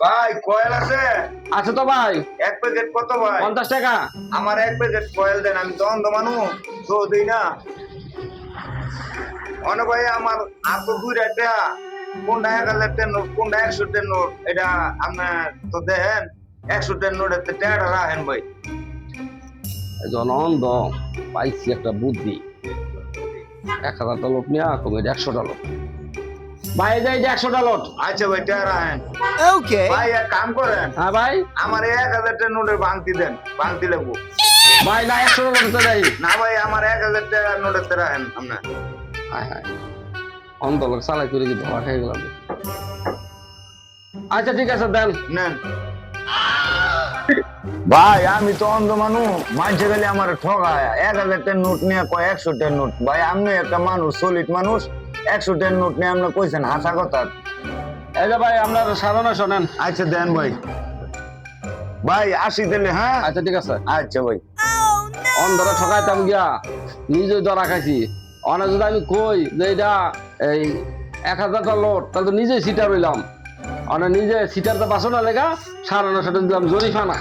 ভাই কয়েল আছে? আছে তো ভাই। এক প্যাকেট কত ভাই? 50 টাকা। আমার এক প্যাকেট কয়েল দেন, আমি তো অন্ধ মানুষ, তো দিই না। অনে ভাই আমার এত দূর একটা কোনটা 1000 নোট, কোনটা 100 নোট, এটা আপনার তো দেখেন। 100 নোটের টাকাটা রাখেন ভাই। একজন অন্ধ পাইছি একটা বুদ্ধি। 1000টা লোট নিয়ে কমে 100টা লোট। ভাই এই যে 100টা লোট। আচ্ছা ভাই, টাকা রাখেন। ওকে ভাই এক কাম করেন, হ্যাঁ ভাই। আমার 1000 নোটের ভাঙতি দেন, ভাঙতি লাগবো। ভাই না 100টা লোট দেই। না ভাই, আমার 1000 নোটের রাখেন আপনার। হায় হায়, অন্ধ লোক চালাই করে কি ধোয়া খেয়ে গেলাম। আচ্ছা ঠিক আছে দেন। নেন ভাই, আমি তো অন্ধ মানুষ, মানছে গেলে আমার ঠগায়। 1000 নোট নিয়ে কয় 100 নোট। ভাই আপনি একটা মানুষ, সলিড মানুষ, 100 নোট নিয়ে আপনি কইছেন হাসা কথা। এই যে ভাই আপনার 950 নেন। আচ্ছা দেন ভাই। ভাই 80 দিলে, হ্যাঁ আচ্ছা ঠিক আছে। আচ্ছা ভাই। অন্ধরা ঠকাইতাম গিয়া নিজে ধরা খাইছি। অনেক যদি আমি কই যে এটা এই 1000টা লোট, তাহলে তো নিজে সিটার হইলাম। অনেক নিজে সিটার তো বাসনা লেগা 950 দিলাম জরিফানা।